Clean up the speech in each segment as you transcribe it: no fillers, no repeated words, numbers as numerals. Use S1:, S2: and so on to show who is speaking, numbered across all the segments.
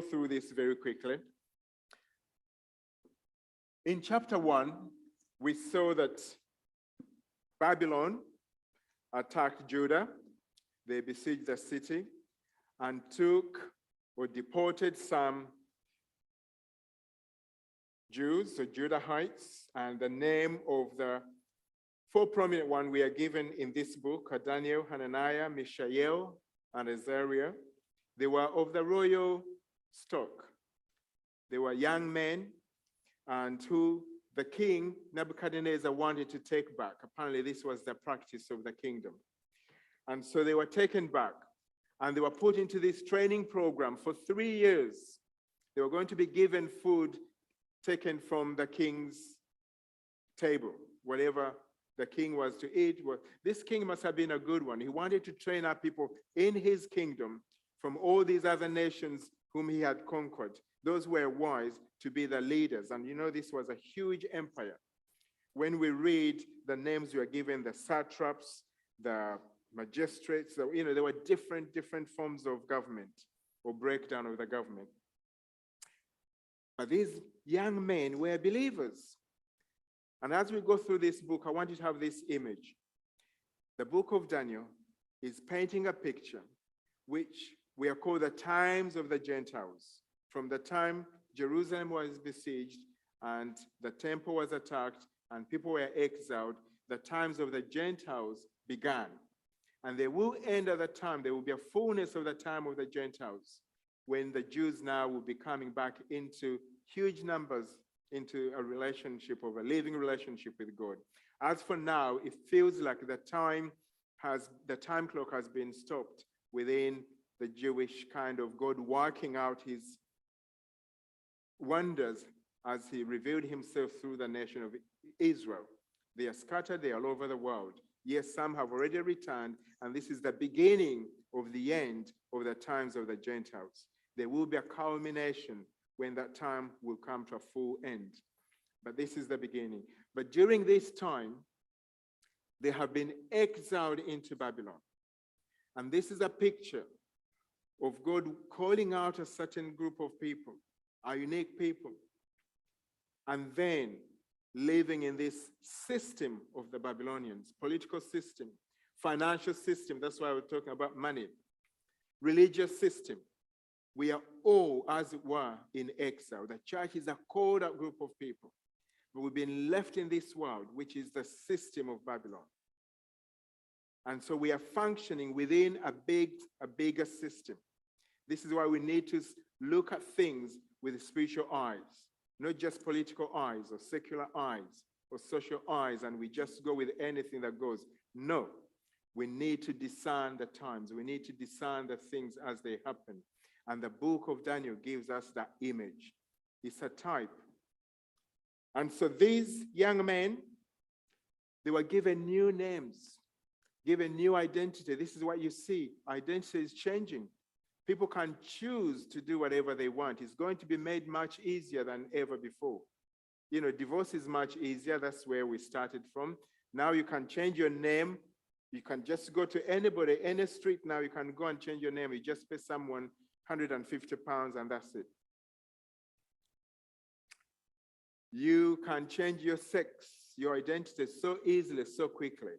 S1: through this very quickly. In chapter 1, we saw that Babylon attacked Judah. They besieged the city and took or deported some Jews, so Judahites, and the name of the four prominent ones we are given in this book are Daniel, Hananiah, Mishael, and Azariah. They were of the royal stock. They were young men and who the king Nebuchadnezzar wanted to take back. Apparently, this was the practice of the kingdom. And so they were taken back and they were put into this training program for 3 years. They were going to be given food taken from the king's table, whatever the king was to eat. This king must have been a good one. He wanted to train up people in his kingdom from all these other nations whom he had conquered. Those were wise to be the leaders. And you know, this was a huge empire. When we read the names we are given, the satraps, the magistrates, you know, there were different forms of government or breakdown of the government. But these young men were believers. And as we go through this book, I want you to have this image. The book of Daniel is painting a picture which we are called the times of the Gentiles. From the time Jerusalem was besieged and the temple was attacked and people were exiled, the times of the Gentiles began. And they will end at the time, there will be a fullness of the time of the Gentiles, when the Jews now will be coming back into huge numbers into a relationship of a living relationship with God. As for now, it feels like the time clock has been stopped within the Jewish kind of God working out his wonders as he revealed himself through the nation of Israel. They are scattered, they are all over the world. Yes, some have already returned, and this is the beginning of the end of the times of the Gentiles. There will be a culmination when that time will come to a full end. But this is the beginning. But during this time, they have been exiled into Babylon. And this is a picture of God calling out a certain group of people, a unique people, and then living in this system of the Babylonians, political system, financial system, that's why we're talking about money, religious system. We are all, as it were, in exile. The church is a called out group of people, but we've been left in this world, which is the system of Babylon. And so we are functioning within a bigger system. This is why we need to look at things with spiritual eyes, not just political eyes or secular eyes or social eyes, and we just go with anything that goes. No, we need to discern the times. We need to discern the things as they happen. And the book of Daniel gives us that image. It's a type. And so these young men, they were given new names, given new identity. This is what you see. Identity is changing. People can choose to do whatever they want. It's going to be made much easier than ever before. You know, divorce is much easier. That's where we started from. Now you can change your name. You can just go to anybody, any street now, you can go and change your name. You just pay someone £150 and that's it. You can change your sex, your identity so easily, so quickly.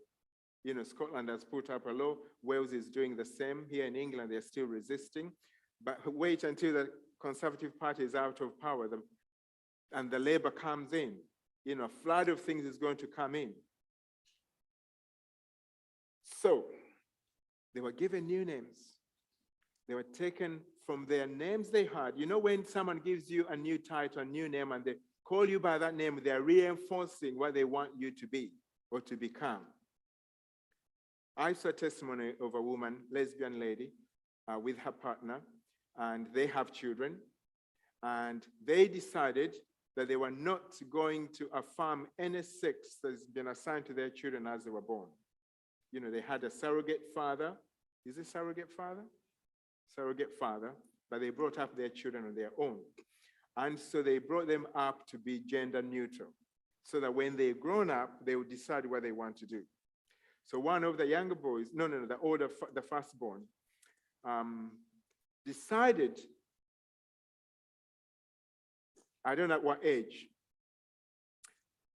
S1: You know, Scotland has put up a law. Wales is doing the same. Here in England, they're still resisting. But wait until the Conservative Party is out of power and the Labour comes in. You know, a flood of things is going to come in. So they were given new names. They were taken from their names they had. You know, when someone gives you a new title, a new name, and they call you by that name, they're reinforcing what they want you to be or to become. I saw a testimony of a woman, lesbian lady, with her partner, and they have children. And they decided that they were not going to affirm any sex that's been assigned to their children as they were born. You know, they had a surrogate father. Is it surrogate father? Surrogate father, but they brought up their children on their own. And so they brought them up to be gender neutral, so that when they're grown up, they will decide what they want to do. So one of the younger boys, the firstborn, decided I don't know at what age,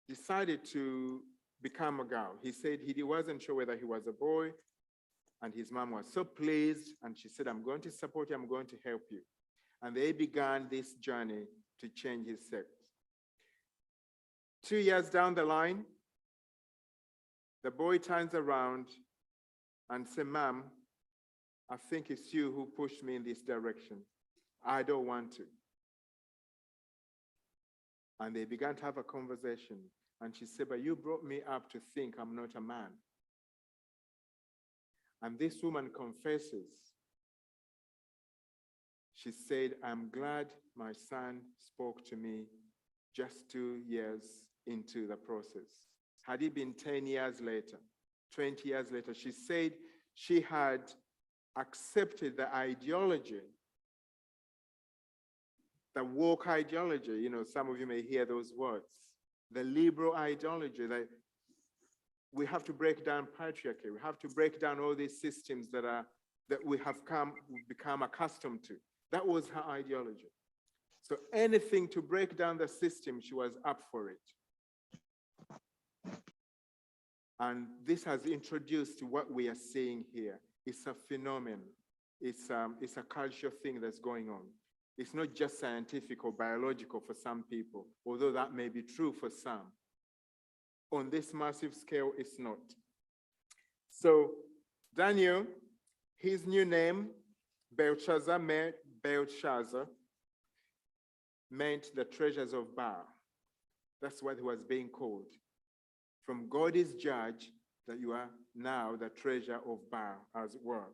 S1: decided to become a girl. He said he wasn't sure whether he was a boy, and his mom was so pleased, and she said, I'm going to support you, I'm going to help you. And they began this journey to change his sex. 2 years down the line, the boy turns around and says, Mom, I think it's you who pushed me in this direction. I don't want to. And they began to have a conversation. And she said, but you brought me up to think I'm not a man. And this woman confesses. She said, I'm glad my son spoke to me just 2 years into the process. Had it been 10 years later, 20 years later, she said she had accepted the ideology, the woke ideology. You know, some of you may hear those words. The liberal ideology that we have to break down patriarchy. We have to break down all these systems that we've become accustomed to. That was her ideology. So anything to break down the system, she was up for it. And this has introduced what we are seeing here. It's a phenomenon. It's a cultural thing that's going on. It's not just scientific or biological for some people, although that may be true for some. On this massive scale, it's not. So Daniel, his new name, Belshazzar, meant the treasures of Baal. That's what he was being called. From God is judge, that you are now the treasure of Baal, as it were.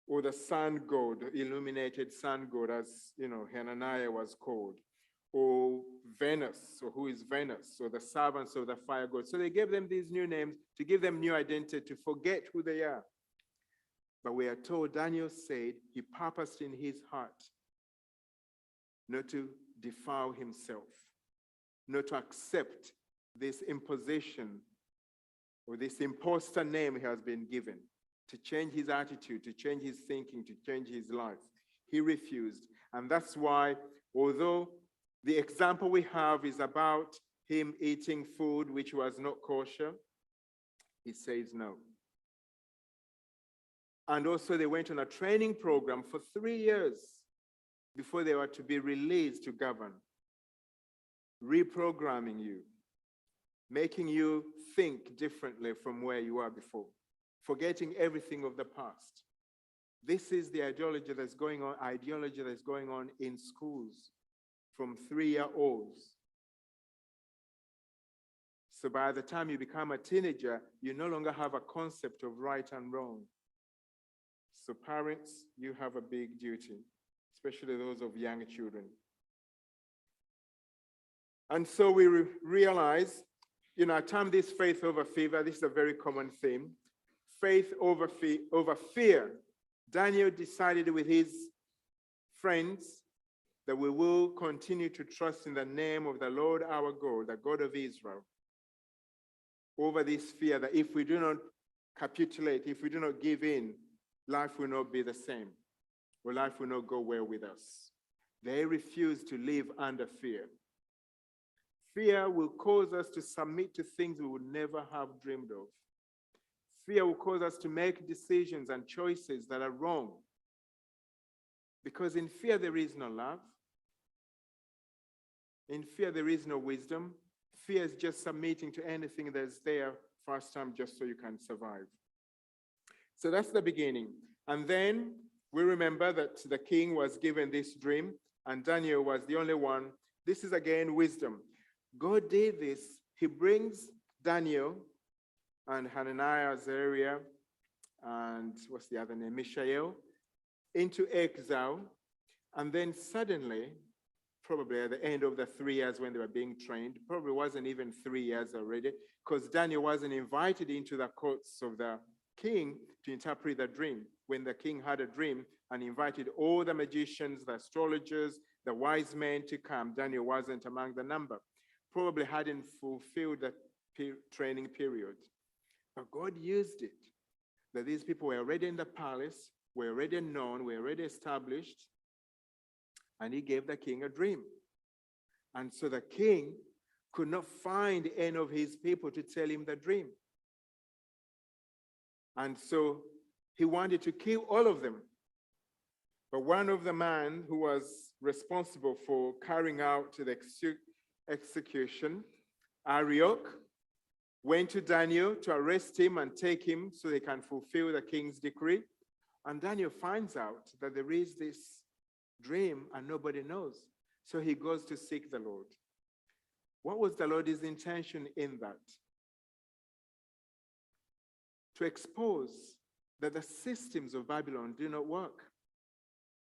S1: Or the sun god, the illuminated sun god, as Hananiah was called. Or Venus, or who is Venus, or the servants of the fire god. So they gave them these new names to give them new identity, to forget who they are. But we are told Daniel said he purposed in his heart not to defile himself, not to accept this imposition or this imposter name he has been given, to change his attitude, to change his thinking, to change his life. He refused. And that's why, although the example we have is about him eating food which was not kosher, he says no. And also they went on a training program for 3 years before they were to be released to govern, reprogramming you, making you think differently from where you were before, forgetting everything of the past. This is the ideology that's going on in schools from 3-year-olds. So by the time you become a teenager, you no longer have a concept of right and wrong. So parents, you have a big duty, especially those of young children. And so we realize, I term this faith over fever. This is a very common theme. Faith over fear. Daniel decided with his friends that we will continue to trust in the name of the Lord our God, the God of Israel, over this fear that if we do not capitulate, if we do not give in, life will not be the same, or life will not go well with us. They refuse to live under fear. Fear will cause us to submit to things we would never have dreamed of. Fear will cause us to make decisions and choices that are wrong. Because in fear, there is no love. In fear, there is no wisdom. Fear is just submitting to anything that's there first time just so you can survive. So that's the beginning. And then we remember that the king was given this dream, and Daniel was the only one. This is again wisdom. God did this. He brings Daniel and Hananiah, Azariah, and what's the other name? Mishael, into exile. And then suddenly, probably at the end of the 3 years when they were being trained, probably wasn't even 3 years already, because Daniel wasn't invited into the courts of the king to interpret the dream. When the king had a dream and invited all the magicians, the astrologers, the wise men to come, Daniel wasn't among the number. Probably hadn't fulfilled the training period. But God used it, that these people were already in the palace, were already known, were already established, and he gave the king a dream. And so the king could not find any of his people to tell him the dream. And so he wanted to kill all of them. But one of the men who was responsible for carrying out the execution, Arioch, went to Daniel to arrest him and take him so they can fulfill the king's decree. And Daniel finds out that there is this dream and nobody knows. So he goes to seek the Lord. What was the Lord's intention in that? To expose that the systems of Babylon do not work.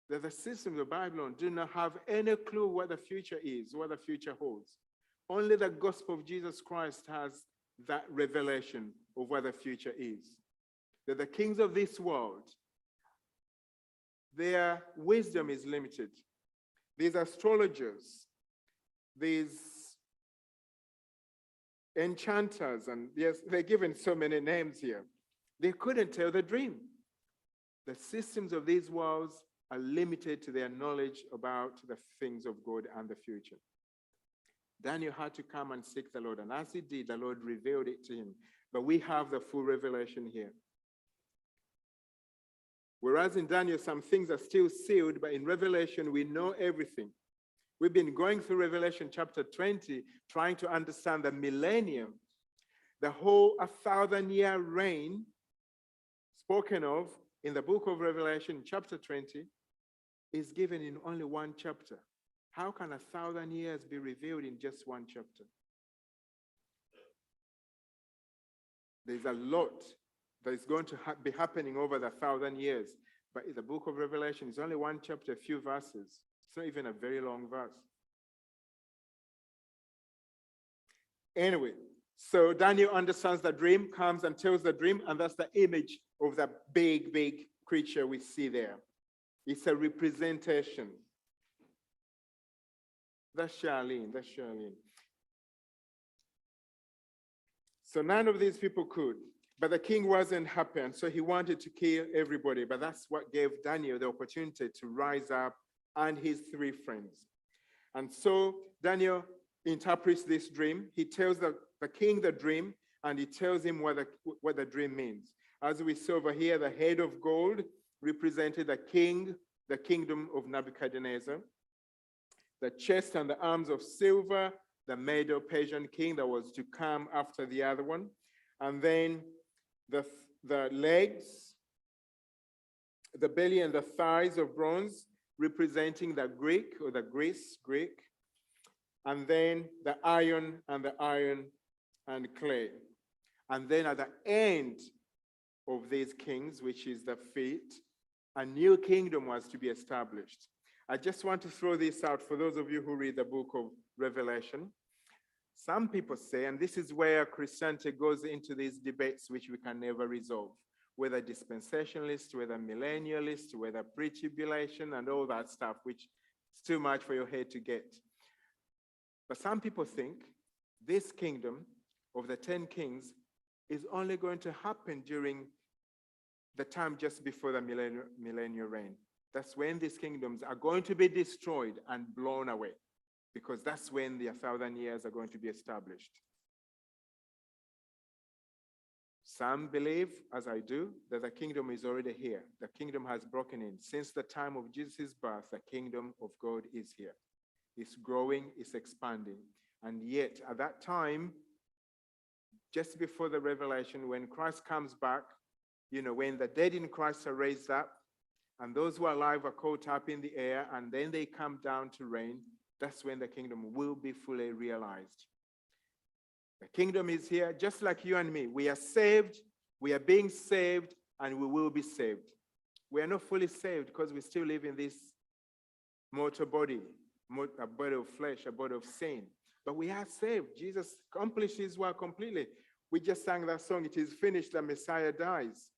S1: That the systems of Babylon do not have any clue what the future is, what the future holds. Only the gospel of Jesus Christ has that revelation of what the future is. That the kings of this world, their wisdom is limited. These astrologers, these enchanters, and yes, they're given so many names here. They couldn't tell the dream. The systems of these worlds are limited to their knowledge about the things of God and the future. Daniel had to come and seek the Lord, and as he did, the Lord revealed it to him. But we have the full revelation here. Whereas in Daniel, some things are still sealed, but in Revelation, we know everything. We've been going through Revelation chapter 20, trying to understand the millennium, the whole 1,000-year reign spoken of in the book of Revelation, chapter 20, is given in only one chapter. How can 1,000 years be revealed in just one chapter? There's a lot that is going to be happening over the 1,000 years. But in the book of Revelation, it's only one chapter, a few verses. It's not even a very long verse. Anyway, so Daniel understands the dream, comes and tells the dream, and that's the image of the big, big creature we see there. It's a representation. That's Charlene. So none of these people could. But the king wasn't happy, and so he wanted to kill everybody. But that's what gave Daniel the opportunity to rise up and his three friends. And so Daniel interprets this dream. He tells the king the dream, and he tells him what the dream means. As we saw over here, the head of gold represented the kingdom of Nebuchadnezzar. The chest and the arms of silver, the Medo-Persian king that was to come after the other one. And then the legs, the belly and the thighs of bronze, representing the Greek or the Greek. And then the iron and clay. And then at the end of these kings, which is the feet, a new kingdom was to be established. I just want to throw this out for those of you who read the book of Revelation. Some people say, and this is where Christianity goes into these debates which we can never resolve, whether dispensationalist, whether millennialist, whether pre-tribulation, and all that stuff, which is too much for your head to get. But some people think this kingdom of the 10 kings is only going to happen during the time just before the millennial reign. That's when these kingdoms are going to be destroyed and blown away, because that's when the 1,000 years are going to be established. Some believe, as I do, that the kingdom is already here. The kingdom has broken in. Since the time of Jesus' birth, the kingdom of God is here. It's growing, it's expanding. And yet, at that time, just before the revelation, when Christ comes back, when the dead in Christ are raised up, and those who are alive are caught up in the air, and then they come down to reign, that's when the kingdom will be fully realized. The kingdom is here, just like you and me. We are saved, we are being saved, and we will be saved. We are not fully saved because we still live in this mortal body, a body of flesh, a body of sin. But we are saved. Jesus accomplished his work completely. We just sang that song, "It is finished," the Messiah dies.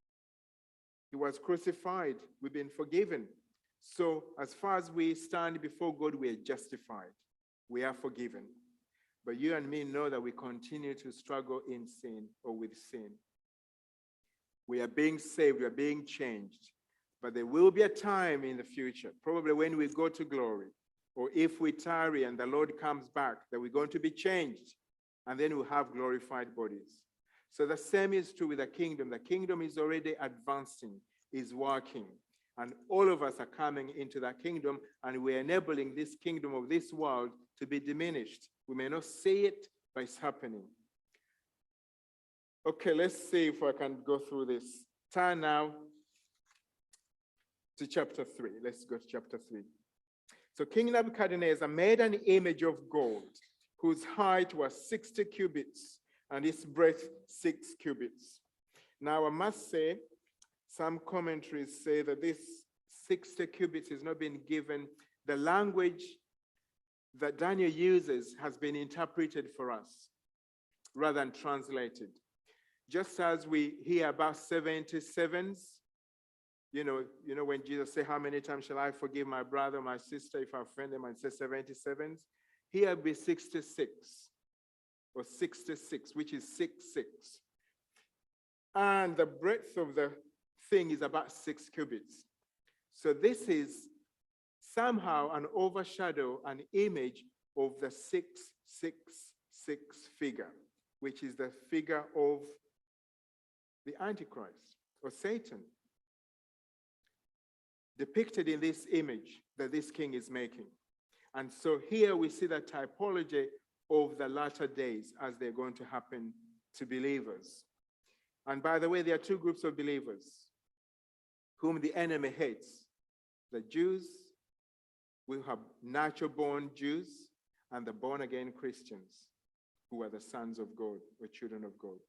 S1: He was crucified. We've been forgiven. So as far as we stand before God, we are justified. We are forgiven. But you and me know that we continue to struggle in sin or with sin. We are being saved. We are being changed. But there will be a time in the future, probably when we go to glory, or if we tarry and the Lord comes back, that we're going to be changed, and then we'll have glorified bodies. So the same is true with the kingdom. The kingdom is already advancing, is working, and all of us are coming into that kingdom, and we're enabling this kingdom of this world to be diminished. We may not see it, but it's happening. Okay, let's see if I can go through this. Turn now to chapter 3. Let's go to chapter 3. So King Nebuchadnezzar made an image of gold, whose height was 60 cubits, and its breadth 6 cubits. Now, I must say, some commentaries say that this 60 cubits has not been given. The language that Daniel uses has been interpreted for us rather than translated. Just as we hear about 77s, you know when Jesus said, how many times shall I forgive my brother, my sister, if I offend them, and say 77s? Here will be 66, or 66, which is 6, 6. And the breadth of the thing is about 6 cubits. So this is somehow an overshadow, an image of the 666 figure, which is the figure of the Antichrist, or Satan, depicted in this image that this king is making. And so here we see the typology of the latter days as they're going to happen to believers. And by the way, there are two groups of believers whom the enemy hates. The Jews, we have natural-born Jews, and the born-again Christians, who are the sons of God or children of God.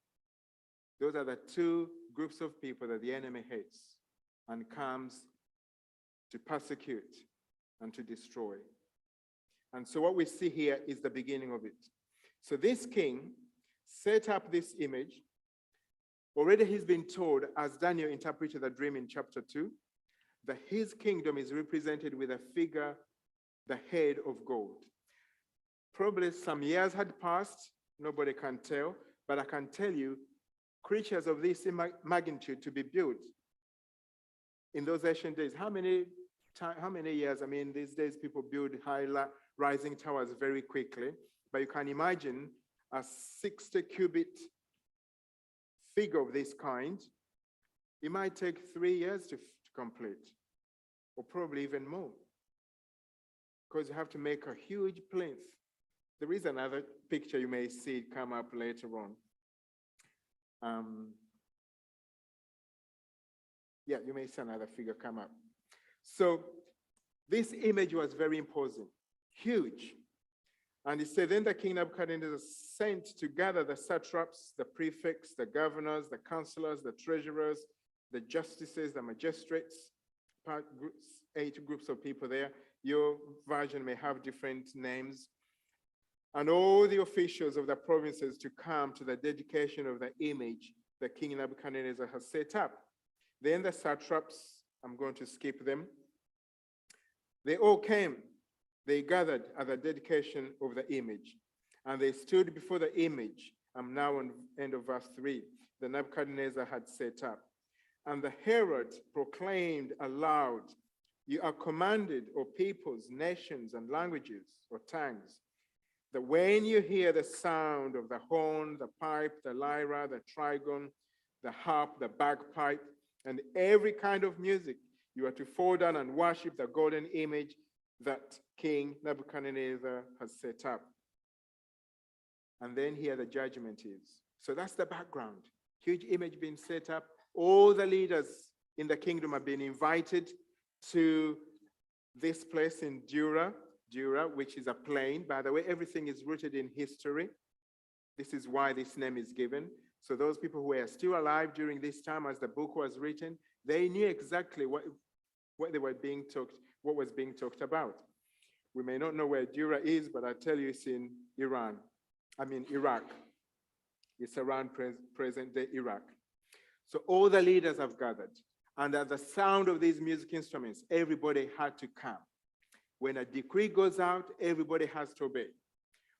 S1: Those are the two groups of people that the enemy hates and comes to persecute and to destroy. And so what we see here is the beginning of it. So this king set up this image. Already he's been told, as Daniel interpreted the dream in chapter 2, that his kingdom is represented with a figure, the head of gold. Probably some years had passed, nobody can tell, but I can tell you, creatures of this magnitude to be built in those ancient days, how many years? I mean, these days people build high rising towers very quickly, but you can imagine a 60 cubit figure of this kind. It might take 3 years to complete, or probably even more, because you have to make a huge plinth. There is another picture you may see come up later on. Yeah, you may see another figure come up. So this image was very imposing, huge. And it said, then the king Nebuchadnezzar sent to gather the satraps, the prefects, the governors, the counselors, the treasurers, the justices, the magistrates, 8 groups of people there. Your version may have different names. And all the officials of the provinces to come to the dedication of the image that King Nebuchadnezzar has set up. Then the satraps, I'm going to skip them. They all came. They gathered at the dedication of the image, and they stood before the image. I'm now on the end of verse 3, that Nebuchadnezzar had set up. And the Herod proclaimed aloud, you are commanded, O peoples, nations, and languages, or tongues, that when you hear the sound of the horn, the pipe, the lyra, the trigon, the harp, the bagpipe, and every kind of music, you are to fall down and worship the golden image that King Nebuchadnezzar has set up. And then here the judgment is. So that's the background. Huge image being set up. All the leaders in the kingdom have been invited to this place in Dura, which is a plain. By the way, everything is rooted in history. This is why this name is given. So those people who were still alive during this time as the book was written, they knew exactly what they were being talked, what was being talked about. We may not know where Dura is, but I tell you it's in Iraq. It's around present-day Iraq. So all the leaders have gathered. And at the sound of these music instruments, everybody had to come. When a decree goes out, everybody has to obey.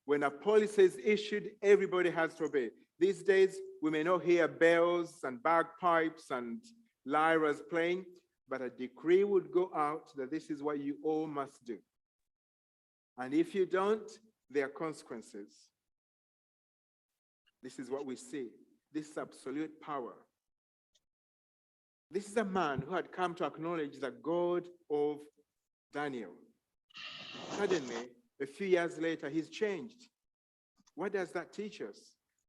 S1: When a policy is issued, everybody has to obey. These days, we may not hear bells and bagpipes and lyras playing, but a decree would go out that this is what you all must do. And if you don't, there are consequences. This is what we see. This is absolute power. This is a man who had come to acknowledge the God of Daniel. Suddenly, a few years later, he's changed. What does that teach us?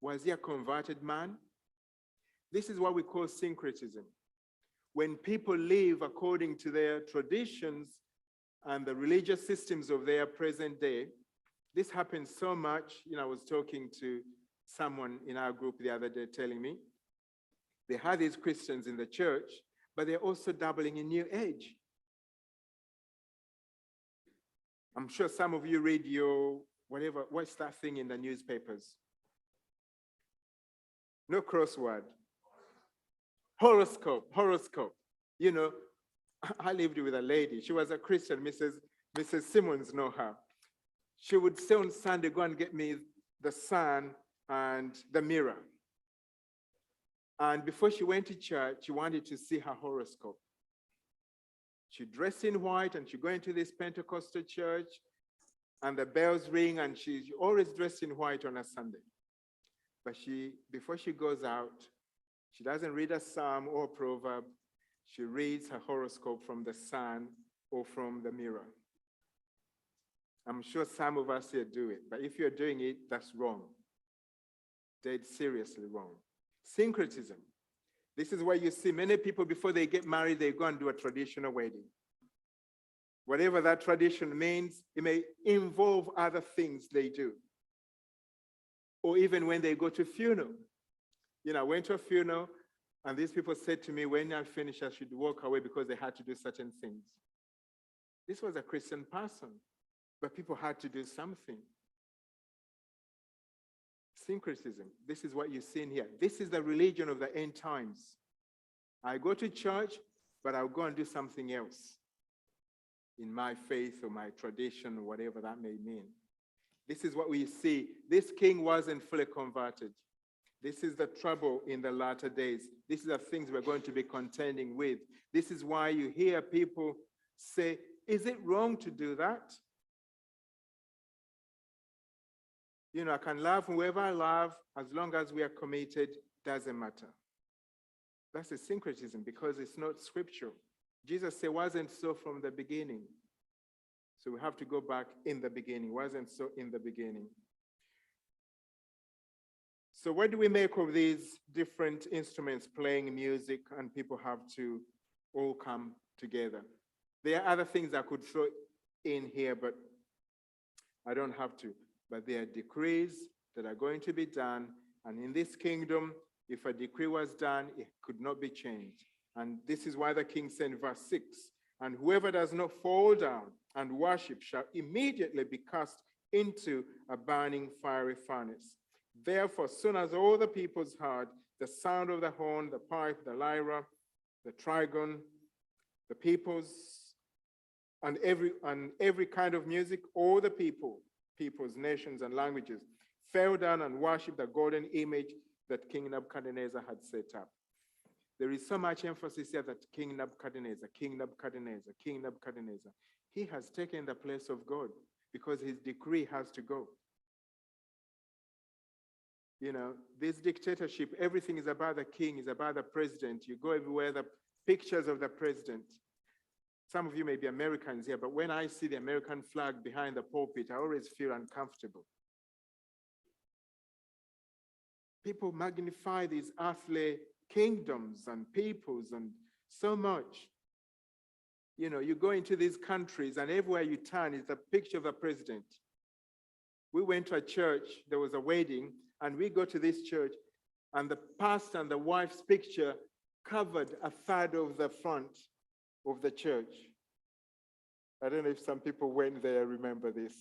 S1: Was he a converted man? This is what we call syncretism. When people live according to their traditions and the religious systems of their present day, this happens so much. I was talking to someone in our group the other day telling me they had these Christians in the church, but they're also dabbling in New Age. I'm sure some of you read your what's that thing in the newspapers? No crossword. Horoscope. I lived with a lady. She was a Christian, Mrs. Simmons, know her. She would say on Sunday, go and get me the sun and the mirror. And before she went to church, she wanted to see her horoscope. She dressed in white and she go into this Pentecostal church and the bells ring and she's always dressed in white on a Sunday. But before she goes out, she doesn't read a psalm or a proverb. She reads her horoscope from the sun or from the mirror. I'm sure some of us here do it, but if you're doing it, that's wrong. Dead seriously wrong. Syncretism. This is where you see many people before they get married, they go and do a traditional wedding. Whatever that tradition means, it may involve other things they do. Or even when they go to funeral. I went to a funeral and these people said to me, when I finish, I should walk away because they had to do certain things. This was a Christian person, but people had to do something. Syncretism. This is what you see in here. This is the religion of the end times. I go to church, but I'll go and do something else in my faith or my tradition or whatever that may mean. This is what we see. This king wasn't fully converted. This is the trouble in the latter days. These are the things we're going to be contending with. This is why you hear people say, is it wrong to do that? I can love whoever I love, as long as we are committed, doesn't matter. That's a syncretism because it's not scriptural. Jesus said, wasn't so from the beginning. So we have to go back in the beginning. Wasn't so in the beginning. So what do we make of these different instruments playing music and people have to all come together? There are other things I could throw in here, but I don't have to. But there are decrees that are going to be done. And in this kingdom, if a decree was done, it could not be changed. And this is why the king said in verse 6, and whoever does not fall down and worship shall immediately be cast into a burning fiery furnace. Therefore, as soon as all the peoples heard the sound of the horn, the pipe, the lyra, the trigon, the peoples, and every kind of music, all the peoples, nations, and languages fell down and worshipped the golden image that King Nebuchadnezzar had set up. There is so much emphasis here that King Nebuchadnezzar, he has taken the place of God because his decree has to go. This dictatorship, everything is about the king, is about the president. You go everywhere, the pictures of the president. Some of you may be Americans here, but when I see the American flag behind the pulpit, I always feel uncomfortable. People magnify these earthly kingdoms and peoples and so much. You go into these countries and everywhere you turn is a picture of the president. We went to a church, there was a wedding, and we go to this church and the pastor and the wife's picture covered a third of the front of the church. I don't know if some people went there, remember this.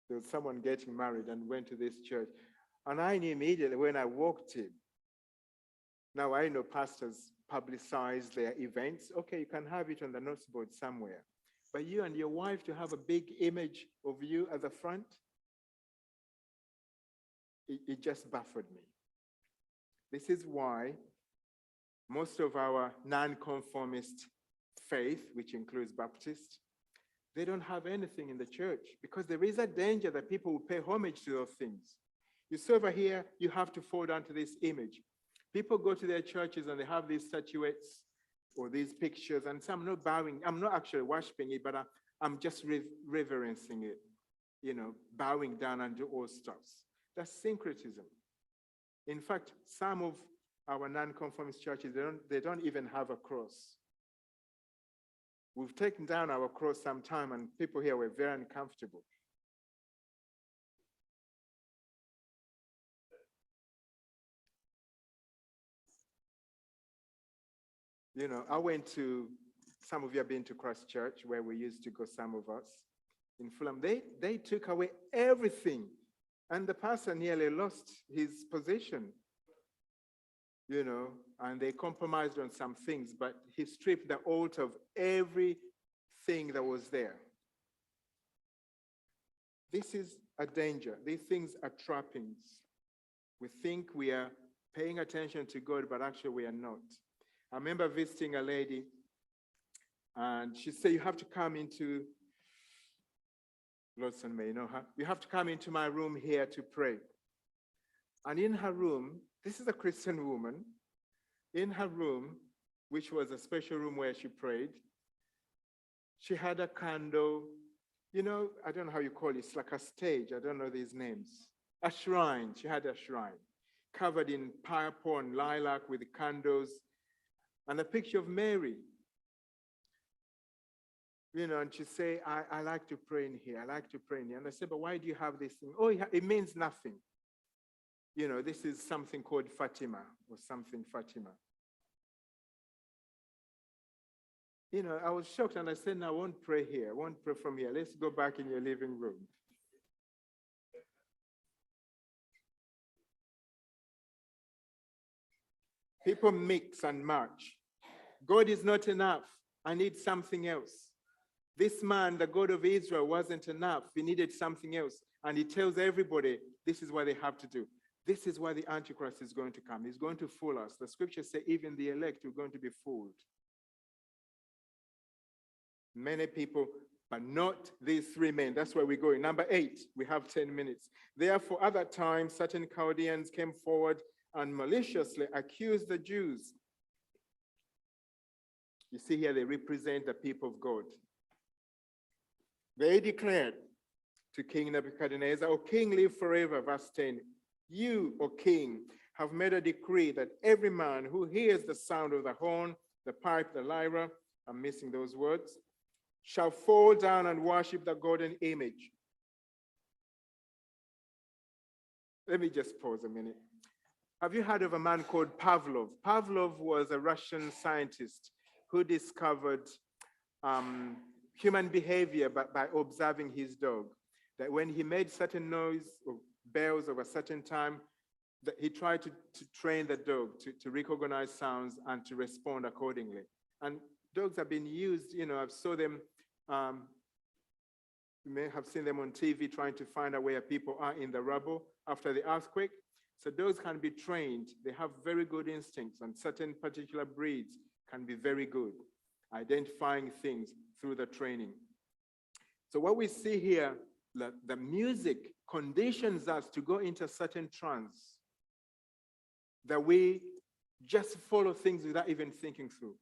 S1: There was someone getting married and went to this church. And I knew immediately when I walked in. Now I know pastors publicize their events. Okay, you can have it on the notes board somewhere. But you and your wife to have a big image of you at the front, it just baffled me. This is why most of our non-conformist faith, which includes Baptist, They don't have anything in the church because there is a danger that people will pay homage to those things. You see over here, you have to fall down to this image. People go to their churches and they have these statuettes or these pictures, and so I'm not bowing. I'm not actually worshiping it, but I'm just reverencing it, bowing down and do all stuffs. That's syncretism. In fact, some of our non-conformist churches, they don't even have a cross. We've taken down our cross sometime, and people here were very uncomfortable. I went to, some of you have been to Christ Church, where we used to go, some of us, in Fulham. They took away everything, and the pastor nearly lost his position, and they compromised on some things, but he stripped the altar of everything that was there. This is a danger. These things are trappings. We think we are paying attention to God, but actually we are not. I remember visiting a lady, and she said, you have to come into, Lawson may know her, you have to come into my room here to pray. And in her room, this is a Christian woman, in her room, which was a special room where she prayed, she had a candle, I don't know how you call it, it's like a stage, I don't know these names. A shrine, she had a shrine, covered in purple and lilac with candles, and a picture of Mary. And she say, I like to pray in here. I like to pray in here. And I said, but why do you have this thing? Oh, it means nothing. This is something called Fatima or something Fatima. I was shocked, and I said, no, I won't pray here. I won't pray from here. Let's go back in your living room. People mix and match. God is not enough. I need something else. This man, the God of Israel, wasn't enough. He needed something else. And he tells everybody, this is what they have to do. This is why the Antichrist is going to come. He's going to fool us. The scriptures say even the elect are going to be fooled. Many people, but not these three men. That's where we're going. Number 8, we have 10 minutes. Therefore, at that time, certain Chaldeans came forward and maliciously accused the Jews. You see here, they represent the people of God. They declared to King Nebuchadnezzar, O king, live forever. Verse 10, you, O king, have made a decree that every man who hears the sound of the horn, the pipe, the lyre, I'm missing those words, shall fall down and worship the golden image. Let me just pause a minute. Have you heard of a man called Pavlov? Pavlov was a Russian scientist who discovered human behavior by observing his dog. That when he made certain noise or bells of a certain time, that he tried to train the dog to recognize sounds and to respond accordingly. And dogs have been used, I've saw them, you may have seen them on TV trying to find out where people are in the rubble after the earthquake. So dogs can be trained. They have very good instincts, and certain particular breeds can be very good, identifying things through the training. So what we see here, the music conditions us to go into a certain trance, that we just follow things without even thinking through.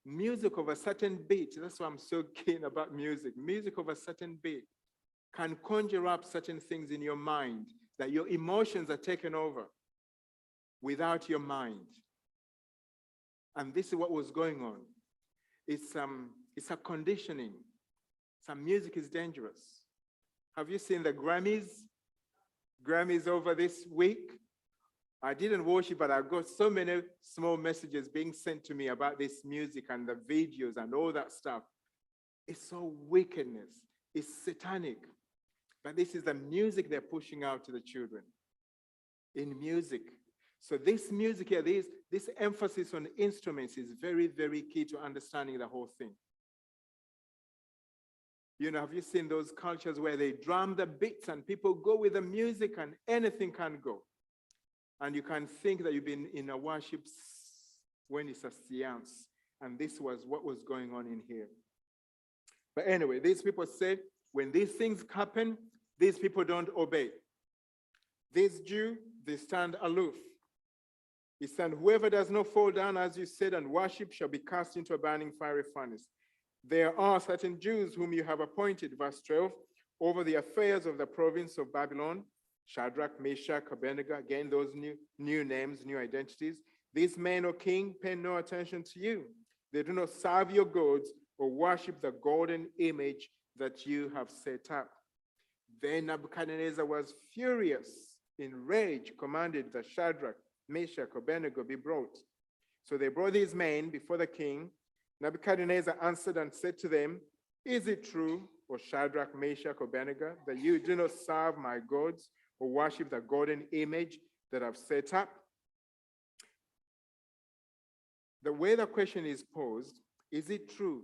S1: Music of a certain beat, that's why I'm so keen about music. Music of a certain beat can conjure up certain things in your mind, that your emotions are taken over without your mind. And this is what was going on. It's a conditioning. Some music is dangerous. Have you seen the Grammys? Grammys over this week? I didn't watch it, but I got so many small messages being sent to me about this music and the videos and all that stuff. It's all wickedness. It's satanic. But this is the music they're pushing out to the children. In music. So this music here, this emphasis on instruments is very, very key to understanding the whole thing. Have you seen those cultures where they drum the beats and people go with the music and anything can go? And you can think that you've been in a worship when it's a seance. And this was what was going on in here. But anyway, these people said, when these things happen, these people don't obey. These Jews, they stand aloof. He said, whoever does not fall down, as you said, and worship shall be cast into a burning fiery furnace. There are certain Jews whom you have appointed, verse 12, over the affairs of the province of Babylon, Shadrach, Meshach, Abednego, again, those new names, new identities. These men, O king, pay no attention to you. They do not serve your gods or worship the golden image that you have set up. Then Nebuchadnezzar was furious, in rage, commanded that Shadrach, Meshach, Abednego be brought. So they brought these men before the king. Nebuchadnezzar answered and said to them, is it true, O Shadrach, Meshach, Abednego, that you do not serve my gods or worship the golden image that I've set up? The way the question is posed, is it true?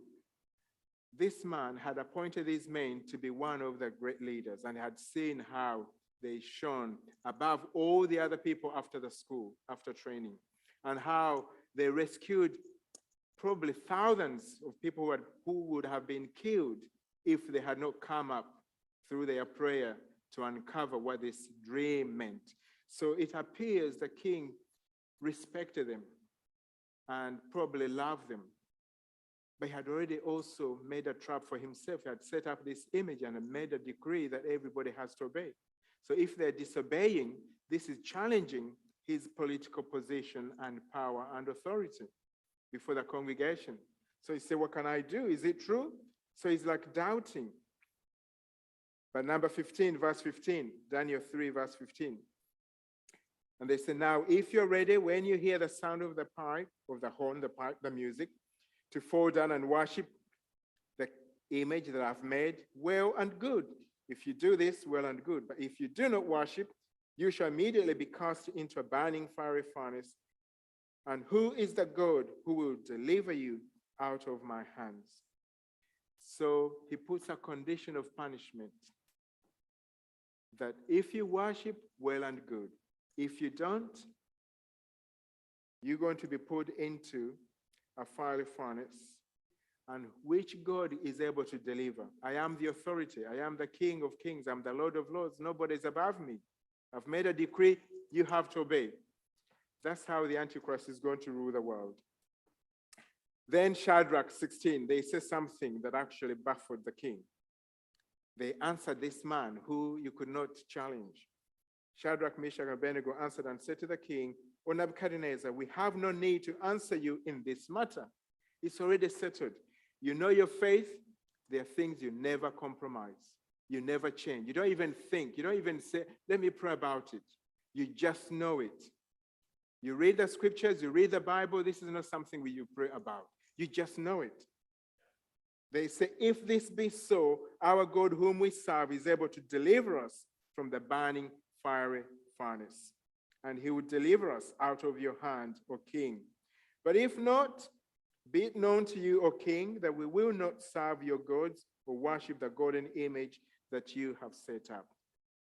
S1: This man had appointed these men to be one of the great leaders and had seen how they shone above all the other people after the school, after training, and how they rescued probably thousands of people who would have been killed if they had not come up through their prayer to uncover what this dream meant. So it appears the king respected them and probably loved them. But he had already also made a trap for himself. He had set up this image and made a decree that everybody has to obey. So if they're disobeying, this is challenging his political position and power and authority before the congregation. So he said, what can I do? Is it true? So he's like doubting. But number 15, verse 15, Daniel 3, verse 15. And they said, now, if you're ready, when you hear the sound of the pipe, of the horn, the pipe, the music, to fall down and worship the image that I've made, well and good. If you do this, well and good. But if you do not worship, you shall immediately be cast into a burning fiery furnace. And who is the God who will deliver you out of my hands? So he puts a condition of punishment that if you worship, well and good. If you don't, you're going to be put into a fiery furnace. And which God is able to deliver? I am the authority. I am the King of kings. I'm the Lord of lords. Nobody is above me. I've made a decree. You have to obey. That's how the Antichrist is going to rule the world. Then Shadrach 16, they say something that actually baffled the king. They answered this man who you could not challenge. Shadrach, Meshach, and Abednego answered and said to the king, O Nebuchadnezzar, we have no need to answer you in this matter. It's already settled. You know your faith. There are things you never compromise. You never change. You don't even think. You don't even say, let me pray about it. You just know it. You read the scriptures, you read the Bible. This is not something you pray about. You just know it. They say, if this be so, our God whom we serve is able to deliver us from the burning fiery furnace. And he will deliver us out of your hand, O king. But if not, be it known to you, O king, that we will not serve your gods or worship the golden image that you have set up.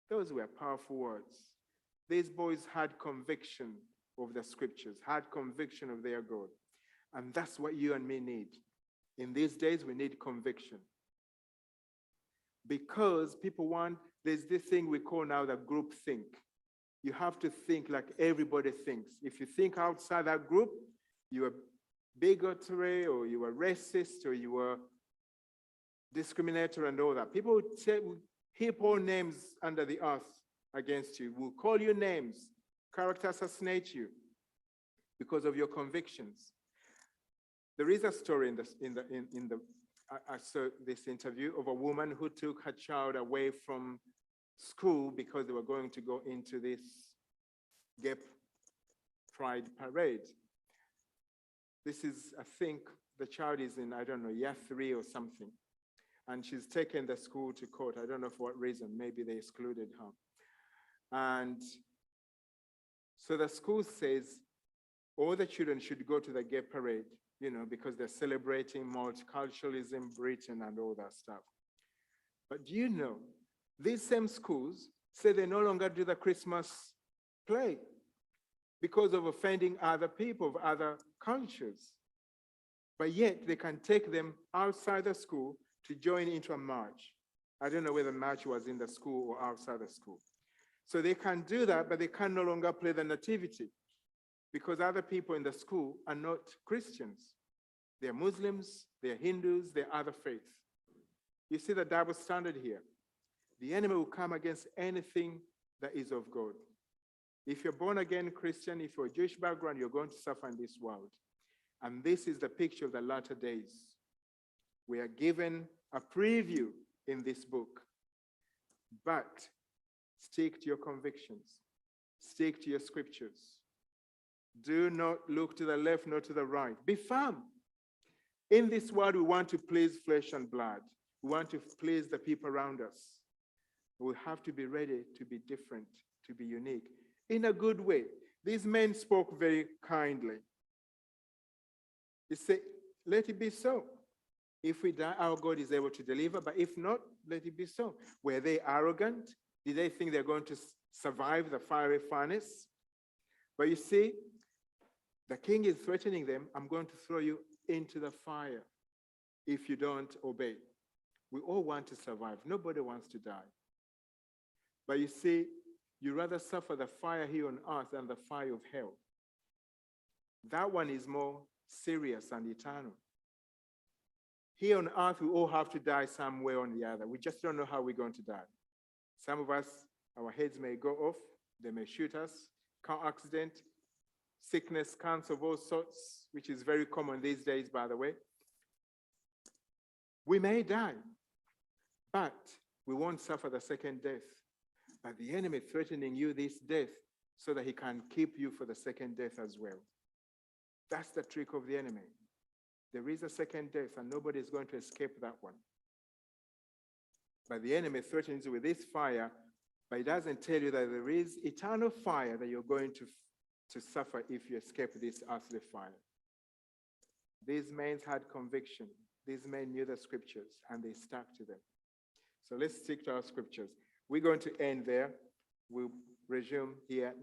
S1: Those were powerful words. These boys had conviction of the scriptures, had conviction of their God. And that's what you and me need. In these days, we need conviction. Because there's this thing we call now the group think. You have to think like everybody thinks. If you think outside that group, you are bigotry, or you are racist, or you are discriminatory and all that. People will heap all names under the earth against you, will call you names, character assassinate you because of your convictions. There is a story I saw this interview of a woman who took her child away from school because they were going to go into this gay pride parade. This is, I think, the child is in, I don't know, year 3 or something. And she's taken the school to court. I don't know for what reason. Maybe they excluded her. And so the school says all the children should go to the gay parade, because they're celebrating multiculturalism, Britain, and all that stuff. But do you know, these same schools say they no longer do the Christmas play because of offending other people of other cultures. But yet they can take them outside the school to join into a march. I don't know whether the march was in the school or outside the school. So they can do that, but they can no longer play the nativity because other people in the school are not Christians. They're Muslims, they're Hindus, they're other faiths. You see the double standard here. The enemy will come against anything that is of God. If you're born again Christian, if you're a Jewish background, you're going to suffer in this world. And this is the picture of the latter days. We are given a preview in this book. But stick to your convictions. Stick to your scriptures. Do not look to the left, nor to the right. Be firm. In this world, we want to please flesh and blood. We want to please the people around us. We have to be ready to be different, to be unique, in a good way. These men spoke very kindly. They say, let it be so. If we die, our God is able to deliver, but if not, let it be so. Were they arrogant? Did they think they're going to survive the fiery furnace? But you see, the king is threatening them, I'm going to throw you into the fire if you don't obey. We all want to survive. Nobody wants to die. But you see, you rather suffer the fire here on earth than the fire of hell. That one is more serious and eternal. Here on earth, we all have to die somewhere or the other. We just don't know how we're going to die. Some of us, our heads may go off. They may shoot us. Car accident, sickness, cancer of all sorts, which is very common these days, by the way. We may die, but we won't suffer the second death. But the enemy threatening you this death so that he can keep you for the second death as well. That's the trick of the enemy. There is a second death and nobody is going to escape that one. But the enemy threatens you with this fire, but he doesn't tell you that there is eternal fire that you're going to suffer if you escape this earthly fire. These men had conviction. These men knew the scriptures and they stuck to them. So let's stick to our scriptures. We're going to end there. We'll resume here.